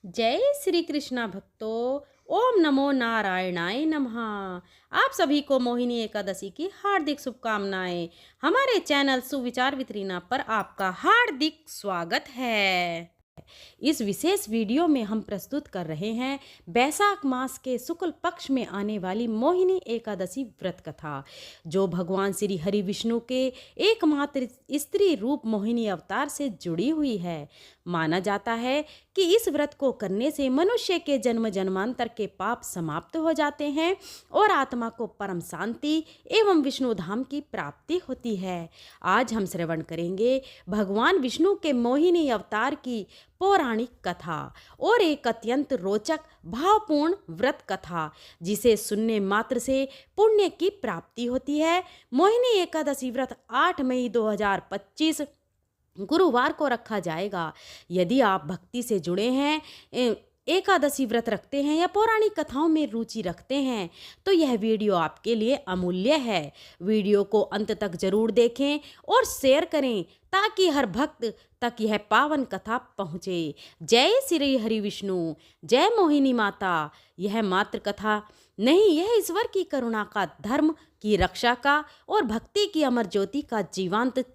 जय श्री कृष्णा भक्तों। ओम नमो नारायणाय नमः। आप सभी को मोहिनी एकादशी की हार्दिक शुभकामनाएं। हमारे चैनल सुविचार वितरीना पर आपका हार्दिक स्वागत है। इस विशेष वीडियो में हम प्रस्तुत कर रहे हैं बैसाख मास के शुक्ल पक्ष में आने वाली मोहिनी एकादशी व्रत कथा, जो भगवान श्री हरि विष्णु के एकमात्र स्त्री रूप मोहिनी अवतार से जुड़ी हुई है। माना जाता है कि इस व्रत को करने से मनुष्य के जन्म जन्मांतर के पाप समाप्त हो जाते हैं और आत्मा को परम शांति एवं विष्णु धाम की प्राप्ति होती है। आज हम श्रवण करेंगे भगवान विष्णु के मोहिनी अवतार की पौराणिक कथा और एक अत्यंत रोचक भावपूर्ण व्रत कथा, जिसे सुनने मात्र से पुण्य की प्राप्ति होती है। मोहिनी एकादशी व्रत 8 मई 2025 गुरुवार को रखा जाएगा। यदि आप भक्ति से जुड़े हैं, एकादशी व्रत रखते हैं या पौराणिक कथाओं में रुचि रखते हैं, तो यह वीडियो आपके लिए अमूल्य है। वीडियो को अंत तक जरूर देखें और शेयर करें ताकि हर भक्त तक यह पावन कथा पहुँचे। जय श्री हरि विष्णु, जय मोहिनी माता। यह मात्र कथा नहीं, यह ईश्वर की करुणा का, धर्म की रक्षा का और भक्ति की अमर ज्योति का जीवंत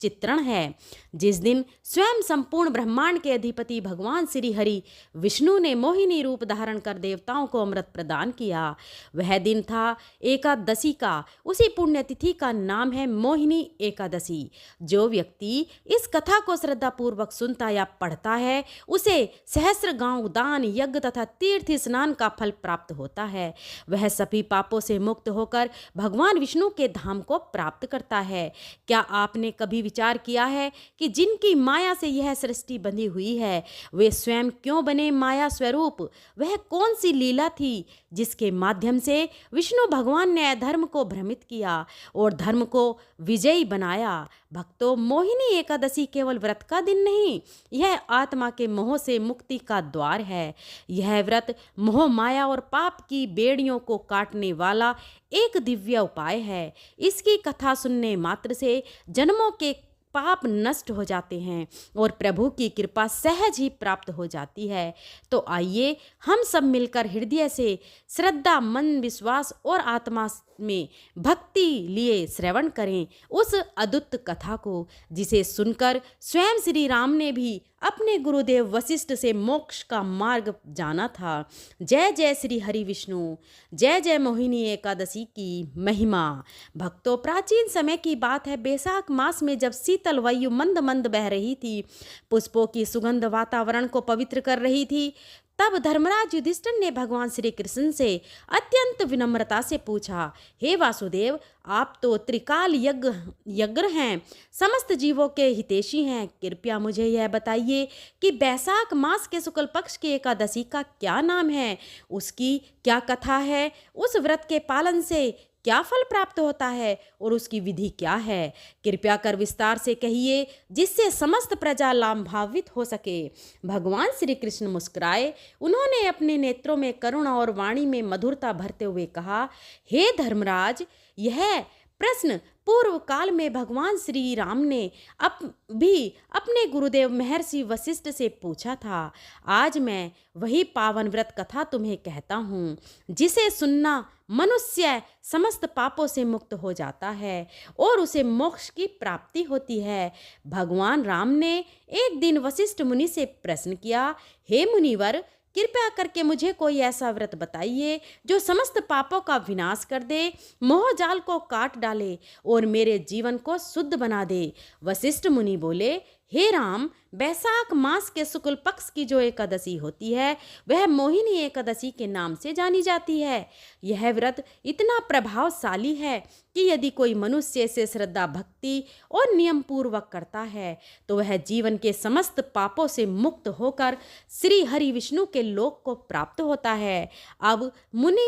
चित्रण है। जिस दिन स्वयं संपूर्ण ब्रह्मांड के अधिपति भगवान श्री हरि विष्णु ने मोहिनी रूप धारण कर देवताओं को अमृत प्रदान किया, वह दिन था एकादशी का। उसी पुण्यतिथि का नाम है मोहिनी एकादशी। जो व्यक्ति इस कथा को श्रद्धापूर्वक सुनता या पढ़ता है, उसे सहस्र गांव दान, यज्ञ तथा तीर्थ स्नान का फल प्राप्त होता है। वह सभी पापों से मुक्त होकर भगवान विष्णु के धाम को प्राप्त करता है। क्या आपने कभी विचार किया है कि जिनकी माया से यह सृष्टि बंधी हुई है, वे स्वयं क्यों बने माया स्वरूप? वह कौन सी लीला थी जिसके माध्यम से विष्णु भगवान ने अधर्म को भ्रमित किया और धर्म को विजयी बनाया? भक्तों, मोहिनी एकादशी केवल व्रत का दिन नहीं, यह आत्मा के मोह से मुक्ति का द्वार है। यह व्रत मोह, माया और पाप की बेड़ियों को काटने वाला एक दिव्य उपाय है। इसकी कथा सुनने मात्र से जन्मों के पाप नष्ट हो जाते हैं और प्रभु की कृपा सहज ही प्राप्त हो जाती है। तो आइए हम सब मिलकर हृदय से श्रद्धा, मन, विश्वास और आत्मा में भक्ति लिए श्रवण करें उस अद्भुत कथा को, जिसे सुनकर स्वयं श्री राम ने भी अपने गुरुदेव वशिष्ठ से मोक्ष का मार्ग जाना था। जय जय श्री हरि विष्णु, जय जय मोहिनी एकादशी की महिमा। भक्तों, प्राचीन समय की बात है। बैसाख मास में जब शीतल वायु मंद मंद बह रही थी, पुष्पों की सुगंध वातावरण को पवित्र कर रही थी, तब धर्मराज युधिष्ठिर ने भगवान श्री कृष्ण से अत्यंत विनम्रता से पूछा, हे वासुदेव, आप तो त्रिकाल यज्ञ हैं, समस्त जीवों के हितैषी हैं। कृपया मुझे यह बताइए कि बैसाख मास के शुक्ल पक्ष की एकादशी का क्या नाम है, उसकी क्या कथा है, उस व्रत के पालन से क्या फल प्राप्त होता है और उसकी विधि क्या है? कृपया कर विस्तार से कहिए, जिससे समस्त प्रजा लाभान्वित हो सके। भगवान श्री कृष्ण मुस्कुराए। उन्होंने अपने नेत्रों में करुणा और वाणी में मधुरता भरते हुए कहा, हे धर्मराज, यह प्रश्न पूर्व काल में भगवान श्री राम ने भी अपने गुरुदेव महर्षि वशिष्ठ से पूछा था। आज मैं वही पावन व्रत कथा तुम्हें कहता हूँ, जिसे सुनना मनुष्य समस्त पापों से मुक्त हो जाता है और उसे मोक्ष की प्राप्ति होती है। भगवान राम ने एक दिन वशिष्ठ मुनि से प्रश्न किया, हे मुनिवर, कृपया करके मुझे कोई ऐसा व्रत बताइए जो समस्त पापों का विनाश कर दे, मोह जाल को काट डाले और मेरे जीवन को शुद्ध बना दे। वशिष्ठ मुनि बोले, हे राम, बैसाख मास के शुक्ल पक्ष की जो एकादशी होती है, वह मोहिनी एकादशी के नाम से जानी जाती है। यह व्रत इतना प्रभावशाली है कि यदि कोई मनुष्य इसे श्रद्धा, भक्ति और नियम पूर्वक करता है, तो वह जीवन के समस्त पापों से मुक्त होकर श्री हरि विष्णु के लोक को प्राप्त होता है। अब मुनि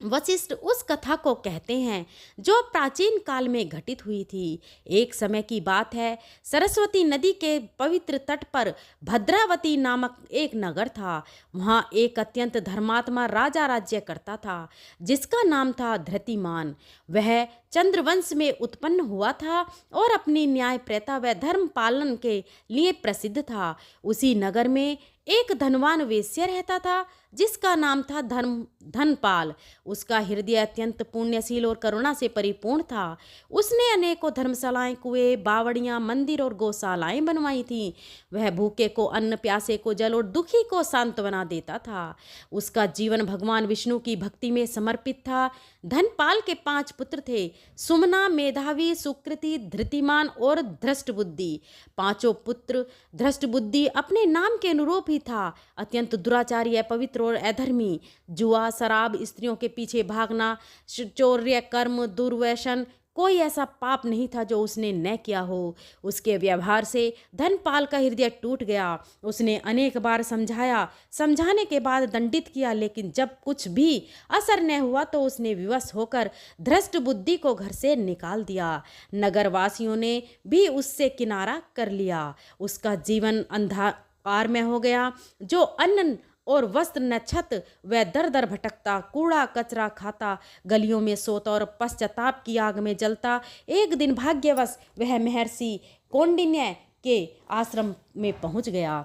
वशिष्ठ उस कथा को कहते हैं जो प्राचीन काल में घटित हुई थी। एक समय की बात है, सरस्वती नदी के पवित्र तट पर भद्रावती नामक एक नगर था। वहाँ एक अत्यंत धर्मात्मा राजा राज्य करता था, जिसका नाम था धृतिमान। वह चंद्रवंश में उत्पन्न हुआ था और अपनी न्यायप्रियता व धर्म पालन के लिए प्रसिद्ध था। उसी नगर में एक धनवान वेश्या रहता था जिसका नाम था धनपाल। उसका हृदय अत्यंत पुण्यशील और करुणा से परिपूर्ण था। उसने अनेकों धर्मशालाएं, कुएं, बावड़ियां, मंदिर और गौशालाएं बनवाई थीं। वह भूखे को अन्न, प्यासे को जल और दुखी को सांत्वना देता था। उसका जीवन भगवान विष्णु की भक्ति में समर्पित था। धनपाल के 5 पुत्र थे, सुमना, मेधावी, सुकृति, धृतिमान और धृष्टबुद्धि। पांचों पुत्र धृष्टबुद्धि अपने नाम के अनुरूप ही था। अत्यंत दुराचारी, अपवित्र और अधर्मी। जुआ, शराब, स्त्रियों के पीछे भागना, चौर्य, कर्म, दुर्व्यसन, कोई ऐसा पाप नहीं था जो उसने न किया हो। उसके व्यवहार से धनपाल का हृदय टूट गया। उसने अनेक बार समझाया, समझाने के बाद दंडित किया, लेकिन जब कुछ भी असर न हुआ तो उसने विवश होकर धृष्ट बुद्धि को घर से निकाल दिया। नगरवासियों ने भी उससे किनारा कर लिया। उसका जीवन अंधकार में हो गया। जो अन्न और वस्त्र न छत, वह दर दर भटकता, कूड़ा कचरा खाता, गलियों में सोता और पश्चाताप की आग में जलता। एक दिन भाग्यवश वह महर्षि कौंडिन्य के आश्रम में पहुंच गया।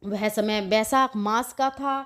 वह समय बैसाख मास का था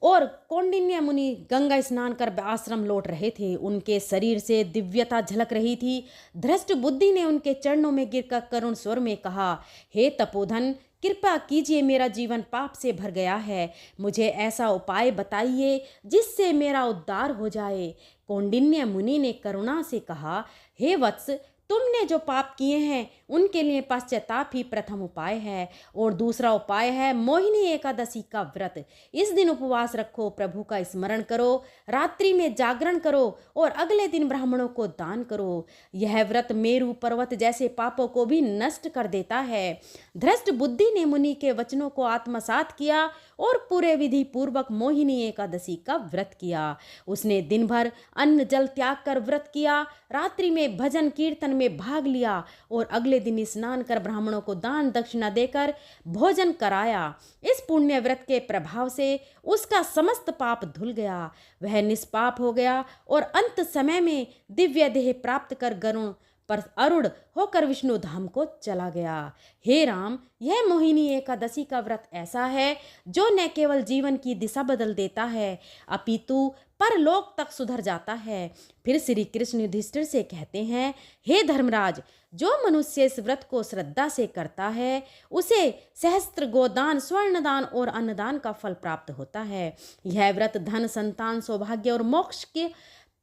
और कौंडिन्य मुनि गंगा स्नान कर आश्रम लौट रहे थे। उनके शरीर से दिव्यता झलक रही थी। धृष्ट बुद्धि ने उनके चरणों में गिरकर करुण स्वर में कहा, हे तपोधन, कृपा कीजिए, मेरा जीवन पाप से भर गया है। मुझे ऐसा उपाय बताइए जिससे मेरा उद्धार हो जाए। कौंडिन्य मुनि ने करुणा से कहा, हे वत्स, तुमने जो पाप किए हैं उनके लिए पश्चाताप ही प्रथम उपाय है, और दूसरा उपाय है मोहिनी एकादशी का व्रत। इस दिन उपवास रखो, प्रभु का स्मरण करो, रात्रि में जागरण करो और अगले दिन ब्राह्मणों को दान करो। यह व्रत मेरु पर्वत जैसे पापों को भी नष्ट कर देता है। धृष्ट बुद्धि ने मुनि के वचनों को आत्मसात किया और पूरे विधि पूर्वक मोहिनी एकादशी का व्रत किया। उसने दिन भर अन्न जल त्याग कर व्रत किया, रात्रि में भजन कीर्तन में भाग लिया और अगले दिन स्नान कर ब्राह्मणों को दान दक्षिणा देकर भोजन कराया। इस पुण्य व्रत के प्रभाव से उसका समस्त पाप धुल गया। वह निष्पाप हो गया और अंत समय में दिव्य देह प्राप्त कर गरुण पर आरूढ़ होकर विष्णु धाम को चला गया। हे राम, यह मोहिनी एकादशी का व्रत ऐसा है जो न केवल जीवन की दिशा बदल देता है अपितु परलोक तक सुधर जाता है। फिर श्री कृष्ण युधिष्ठिर से कहते हैं, हे धर्मराज, जो मनुष्य इस व्रत को श्रद्धा से करता है उसे सहस्त्र गोदान, स्वर्णदान और अन्नदान का फल प्राप्त होता है। यह व्रत धन, संतान, सौभाग्य और मोक्ष के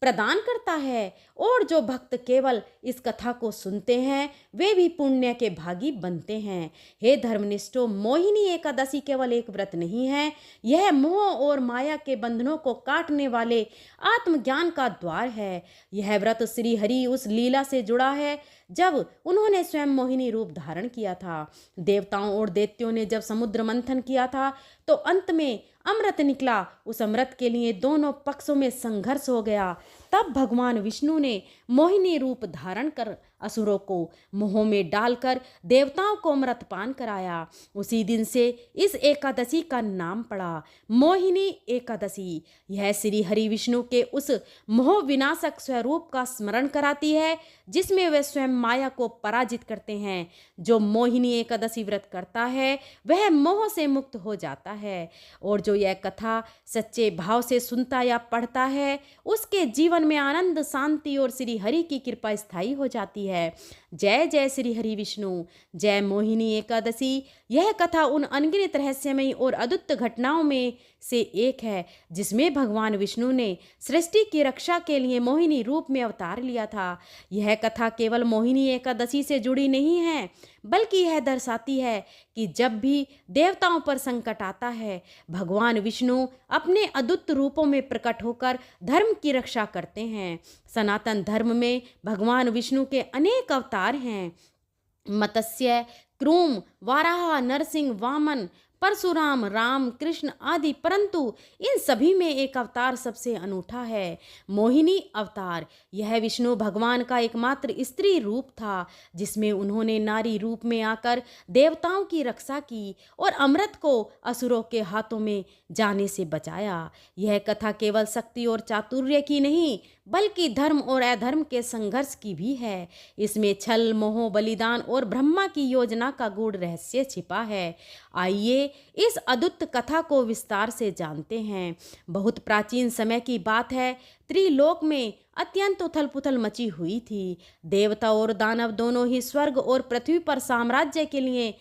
प्रदान करता है, और जो भक्त केवल इस कथा को सुनते हैं वे भी पुण्य के भागी बनते हैं। हे धर्मनिष्ठों, मोहिनी एकादशी केवल एक व्रत नहीं है, यह मोह और माया के बंधनों को काटने वाले आत्मज्ञान का द्वार है। यह व्रत श्री हरि उस लीला से जुड़ा है जब उन्होंने स्वयं मोहिनी रूप धारण किया था। देवताओं और दैत्यों ने जब समुद्र मंथन किया था तो अंत में अमृत निकला। उस अमृत के लिए दोनों पक्षों में संघर्ष हो गया। तब भगवान विष्णु ने मोहिनी रूप धारण कर असुरों को मोह में डालकर देवताओं को अमृत पान कराया। उसी दिन से इस एकादशी का नाम पड़ा मोहिनी एकादशी। यह श्री हरि विष्णु के उस मोह विनाशक स्वरूप का स्मरण कराती है जिसमें वे स्वयं माया को पराजित करते हैं। जो मोहिनी एकादशी व्रत करता है वह मोह से मुक्त हो जाता है, और जो यह कथा सच्चे भाव से सुनता या पढ़ता है उसके जीवन में आनंद, शांति और श्री हरि की कृपा स्थायी हो जाती है। जय जय श्री हरि विष्णु, जय मोहिनी एकादशी। यह कथा उन अनगिनत रहस्यमयी और अद्भुत घटनाओं में से एक है जिसमें भगवान विष्णु ने सृष्टि की रक्षा के लिए मोहिनी रूप में अवतार लिया था। यह कथा केवल मोहिनी एकादशी से जुड़ी नहीं है, बल्कि यह दर्शाती है कि जब भी देवताओं पर संकट आता है भगवान विष्णु अपने अद्भुत रूपों में प्रकट होकर धर्म की रक्षा करते हैं। सनातन धर्म में भगवान विष्णु के अनेक अवतार हैं, मत्स्य, क्रूम, वाराह, नरसिंह, वामन, परशुराम, राम, कृष्ण आदि, परंतु इन सभी में एक अवतार सबसे अनूठा है, मोहिनी अवतार। यह विष्णु भगवान का एकमात्र स्त्री रूप था जिसमें उन्होंने नारी रूप में आकर देवताओं की रक्षा की और अमृत को असुरों के हाथों में जाने से बचाया। यह कथा केवल शक्ति और चातुर्य की नहीं बल्कि धर्म और अधर्म के संघर्ष की भी है। इसमें छल, मोह, बलिदान और ब्रह्मा की योजना का गूढ़ रहस्य छिपा है। आइए इस अद्भुत कथा को विस्तार से जानते हैं। बहुत प्राचीन समय की बात है। त्रिलोक में अत्यंत उथल पुथल मची हुई थी। देवता और दानव दोनों ही स्वर्ग और पृथ्वी पर साम्राज्य के लिए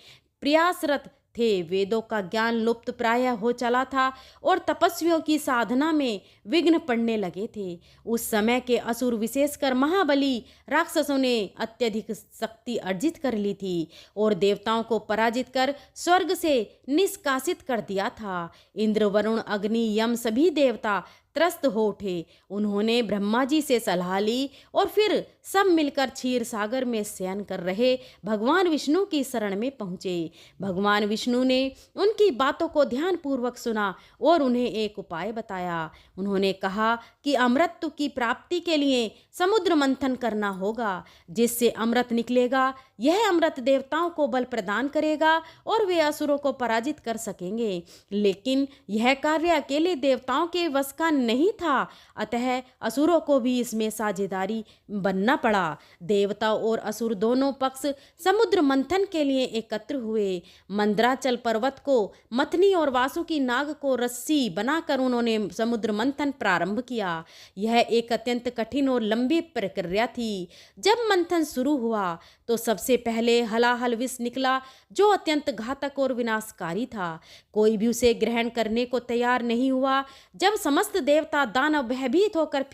प्रयासरत थे। वेदों का ज्ञान लुप्त प्राय हो चला था और तपस्वियों की साधना में विघ्न पड़ने लगे थे। उस समय के असुर, विशेषकर महाबली राक्षसों ने अत्यधिक शक्ति अर्जित कर ली थी और देवताओं को पराजित कर स्वर्ग से निष्कासित कर दिया था। इंद्र, वरुण, अग्नि, यम सभी देवता त्रस्त हो उठे। उन्होंने ब्रह्मा जी से सलाह ली और फिर सब मिलकर क्षीर सागर में शयन कर रहे भगवान विष्णु की शरण में पहुँचे। भगवान विष्णु ने उनकी बातों को ध्यानपूर्वक सुना और उन्हें एक उपाय बताया। उन्होंने कहा कि अमृत की प्राप्ति के लिए समुद्र मंथन करना होगा, जिससे अमृत निकलेगा। यह अमृत देवताओं को बल प्रदान करेगा और वे असुरों को पराजित कर सकेंगे। लेकिन यह कार्य अकेले देवताओं के वश का नहीं था, अतः असुरों को भी इसमें साझेदारी बनना पड़ा। देवता और असुर दोनों पक्ष समुद्र मंथन के लिए एकत्र हुए। मंदराचल पर्वत को मथनी और वासुकी नाग को रस्सी बनाकर उन्होंने समुद्र मंथन प्रारंभ किया। यह एक अत्यंत कठिन और लंबी प्रक्रिया थी। जब मंथन शुरू हुआ तो सबसे पहले हलाहल विष निकला, जो अत्यंत घातक और विनाशकारी था। कोई भी उसे ग्रहण करने को तैयार नहीं हुआ। जब समस्त देवता दानव भयभीत होकर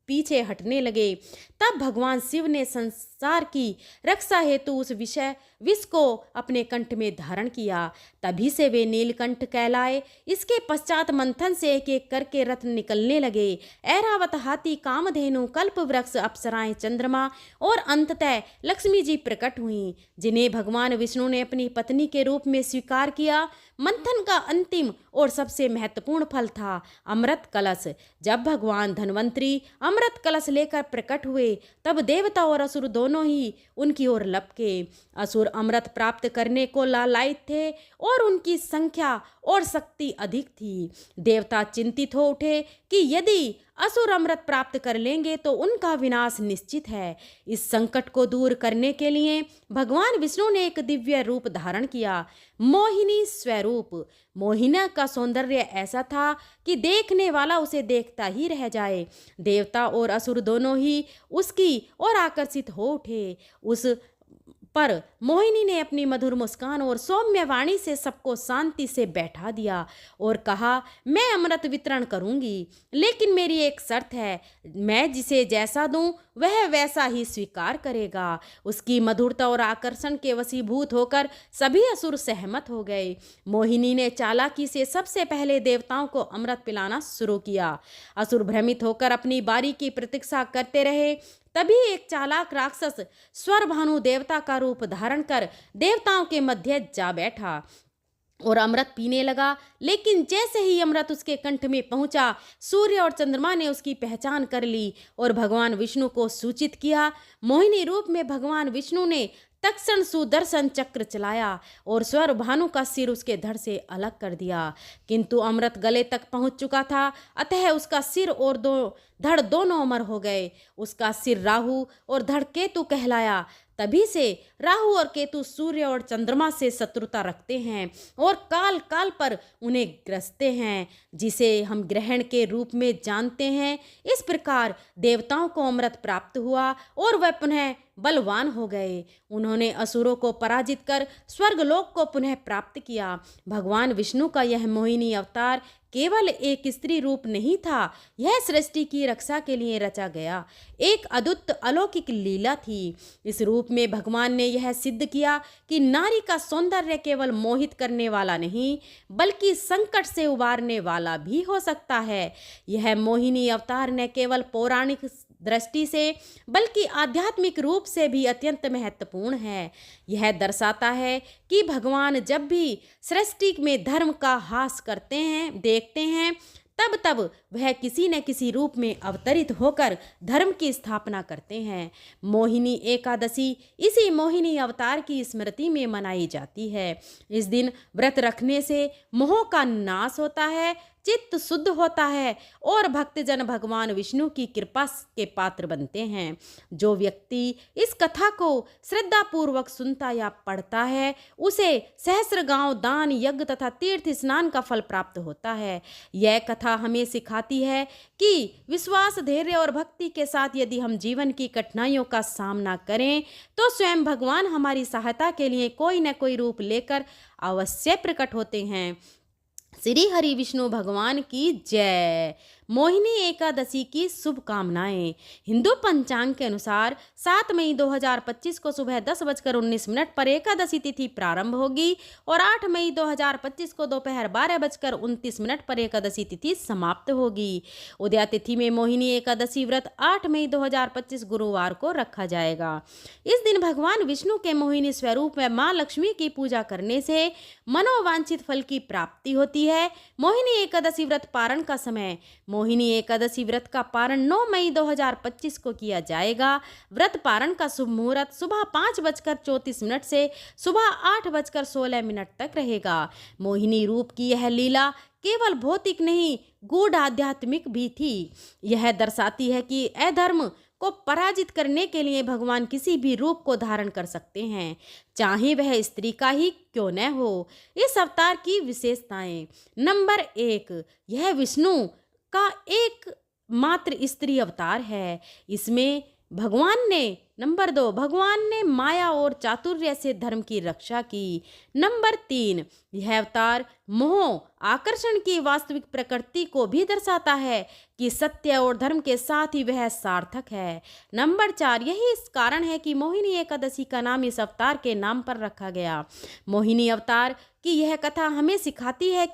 पीछे हटने लगे, तब भगवान शिव ने संसार की रक्षा हेतु उस विष को अपने कंठ में धारण किया। तभी से वे नीलकंठ कहलाए। इसके पश्चात मंथन से एक एक करके रत्न निकलने लगे। ऐरावत, हाथी, कामधेनु, कल्प वृक्ष, अप्सराएं, चंद्रमा और अंततः लक्ष्मी जी प्रकट हुईं, जिन्हें भगवान विष्णु ने अपनी पत्नी के रूप में स्वीकार किया। मंथन का अंतिम और सबसे महत्वपूर्ण फल था अमृत कलश। जब भगवान धन्वंतरी अमृत कलश लेकर प्रकट हुए, तब देवता और असुर दोनों ही उनकी ओर लपके। असुर अमृत प्राप्त करने को लालायित थे और उनकी संख्या और शक्ति अधिक थी। देवता चिंतित हो उठे कि यदि असुर अमृत प्राप्त कर लेंगे तो उनका विनाश निश्चित है। इस संकट को दूर करने के लिए भगवान विष्णु ने एक दिव्य रूप धारण किया, मोहिनी स्वरूप। मोहिनी का सौंदर्य ऐसा था कि देखने वाला उसे देखता ही रह जाए। देवता और असुर दोनों ही उसकी ओर आकर्षित हो उठे। उस पर मोहिनी ने अपनी मधुर मुस्कान और सौम्य वाणी से सबको शांति से बैठा दिया और कहा, मैं अमृत वितरण करूंगी, लेकिन मेरी एक शर्त है। मैं जिसे जैसा दूं वह वैसा ही स्वीकार करेगा। उसकी मधुरता और आकर्षण के वशीभूत होकर सभी असुर सहमत हो गए। मोहिनी ने चालाकी से सबसे पहले देवताओं को अमृत पिलाना शुरू किया। असुर भ्रमित होकर अपनी बारी की प्रतीक्षा करते रहे। तभी एक चालाक राक्षस स्वरभानु देवता का रूप धारण कर देवताओं के मध्य जा बैठा और अमृत पीने लगा। लेकिन जैसे ही अमृत उसके कंठ में पहुंचा, सूर्य और चंद्रमा ने उसकी पहचान कर ली और भगवान विष्णु को सूचित किया। मोहिनी रूप में भगवान विष्णु ने तत्क्षण सुदर्शन चक्र चलाया और स्वर भानु का सिर उसके धड़ से अलग कर दिया। किंतु अमृत गले तक पहुंच चुका था, अतः उसका सिर और धड़ दोनों अमर हो गए। उसका सिर राहु और धड़ केतु कहलाया। तभी से राहु और केतु सूर्य और चंद्रमा से शत्रुता रखते हैं और काल काल पर उन्हें ग्रसते हैं, जिसे हम ग्रहण के रूप में जानते हैं। इस प्रकार देवताओं को अमृत प्राप्त हुआ और वह पुनः बलवान हो गए। उन्होंने असुरों को पराजित कर स्वर्गलोक को पुनः प्राप्त किया। भगवान विष्णु का यह मोहिनी अवतार केवल एक स्त्री रूप नहीं था, यह सृष्टि की रक्षा के लिए रचा गया एक अद्भुत अलौकिक लीला थी। इस रूप में भगवान ने यह सिद्ध किया कि नारी का सौंदर्य केवल मोहित करने वाला नहीं, बल्कि संकट से उबारने वाला भी हो सकता है। यह मोहिनी अवतार न केवल पौराणिक दृष्टि से बल्कि आध्यात्मिक रूप से भी अत्यंत महत्वपूर्ण है। यह दर्शाता है कि भगवान जब भी सृष्टि में धर्म का ह्रास करते हैं, देखते हैं, तब वह किसी न किसी रूप में अवतरित होकर धर्म की स्थापना करते हैं। मोहिनी एकादशी इसी मोहिनी अवतार की स्मृति में मनाई जाती है। इस दिन व्रत रखने से मोह का नाश होता है, चित्त शुद्ध होता है और भक्तजन भगवान विष्णु की कृपा के पात्र बनते हैं। जो व्यक्ति इस कथा को श्रद्धापूर्वक सुनता या पढ़ता है उसे सहस्र गांव दान, यज्ञ तथा तीर्थ स्नान का फल प्राप्त होता है। यह कथा हमें सिखाती है कि विश्वास, धैर्य और भक्ति के साथ यदि हम जीवन की कठिनाइयों का सामना करें तो स्वयं भगवान हमारी सहायता के लिए कोई न कोई रूप लेकर अवश्य प्रकट होते हैं। श्री हरि विष्णु भगवान की जय। मोहिनी एकादशी की शुभकामनाएं। हिंदू पंचांग के अनुसार 7 मई 2025 को सुबह 10:19 पर एकादशी तिथि प्रारंभ होगी और 8 मई 2025 को दोपहर 12:29 पर एकादशी तिथि समाप्त होगी। उदया तिथि में मोहिनी एकादशी व्रत 8 मई 2025 गुरुवार को रखा जाएगा। इस दिन भगवान विष्णु के मोहिनी स्वरूप में मां लक्ष्मी की पूजा करने से मनोवांछित फल की प्राप्ति होती है। मोहिनी एकादशी व्रत पारण का समय। मोहिनी एकादशी व्रत का पारण 9 मई 2025 को किया जाएगा। व्रत पारण का शुभ मुहूर्त सुबह 5:34 से सुबह 8:16 तक रहेगा। मोहिनी रूप की यह लीला केवल भौतिक नहीं, गूढ़ आध्यात्मिक भी थी। यह दर्शाती है कि अधर्म को पराजित करने के लिए भगवान किसी भी रूप को धारण कर सकते हैं, चाहे वह स्त्री का ही क्यों न हो। इस अवतार की विशेषताएं। नंबर 1, यह विष्णु का एक मात्र स्त्री अवतार है। इसमें नंबर 2, भगवान ने माया और चातुर्य से धर्म की रक्षा की। नंबर 3, यह अवतार मोह, आकर्षण की वास्तविक प्रकृति को भी दर्शाता है कि सत्य और धर्म के साथ ही वह सार्थक है। नंबर 4, यही इस कारण है कि मोहिनी एकादशी का नाम इस अवतार के नाम पर रखा गया। मोहिनी अवतार की यह कथा हमें सिखाती है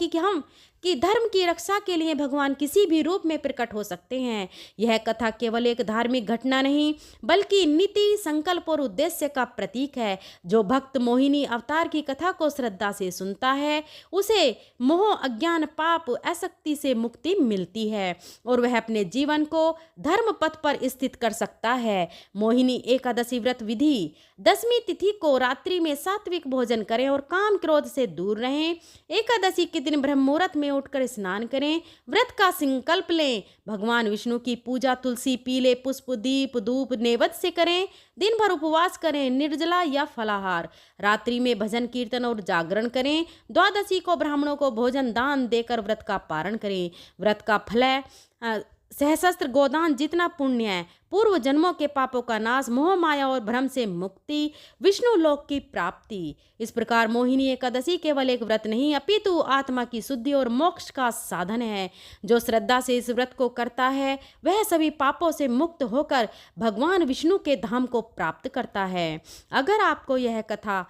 कि धर्म की रक्षा के लिए भगवान किसी भी रूप में प्रकट हो सकते हैं। यह कथा केवल एक धार्मिक घटना नहीं बल्कि नीति, संकल्प और उद्देश्य का प्रतीक है। जो भक्त मोहिनी अवतार की कथा को श्रद्धा से सुनता है उसे मोह, अज्ञान, पाप, आसक्ति से मुक्ति मिलती है और वह अपने जीवन को धर्म पथ पर स्थित कर सकता है। मोहिनी एकादशी व्रत विधि। 10वीं तिथि को रात्रि में सात्विक भोजन करें और काम क्रोध से दूर रहें। एकादशी के दिन ब्रह्म मुहूर्त में उठकर स्नान करें। व्रत का संकल्प लें। भगवान विष्णु की पूजा तुलसी, पीले पुष्प, दीप, धूप, नैवेद्य से करें। दिन भर उपवास करें, निर्जला या फलाहार। रात्रि में भजन, कीर्तन और जागरण करें। द्वादशी को ब्राह्मणों को भोजन दान देकर व्रत का पारण करें। व्रत का फल है सहस्त्र गोदान जितना पुण्य है, पूर्व जन्मों के पापों का नाश, मोह माया और भ्रम से मुक्ति, विष्णु लोक की प्राप्ति। इस प्रकार मोहिनी एकादशी केवल एक व्रत नहीं अपितु आत्मा की शुद्धि और मोक्ष का साधन है। जो श्रद्धा से इस व्रत को करता है वह सभी पापों से मुक्त होकर भगवान विष्णु के धाम को प्राप्त करता है। अगर आपको यह कथा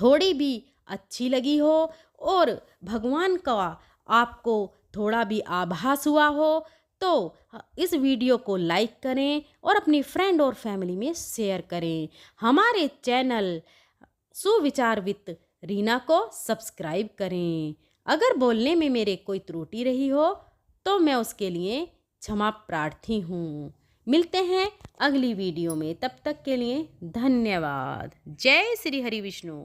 थोड़ी भी अच्छी लगी हो और भगवान का आपको थोड़ा भी आभास हुआ हो तो इस वीडियो को लाइक करें और अपनी फ्रेंड और फैमिली में शेयर करें। हमारे चैनल सुविचार विद रीना को सब्सक्राइब करें। अगर बोलने में मेरे कोई त्रुटि रही हो तो मैं उसके लिए क्षमा प्रार्थी हूँ। मिलते हैं अगली वीडियो में, तब तक के लिए धन्यवाद। जय श्री हरि विष्णु।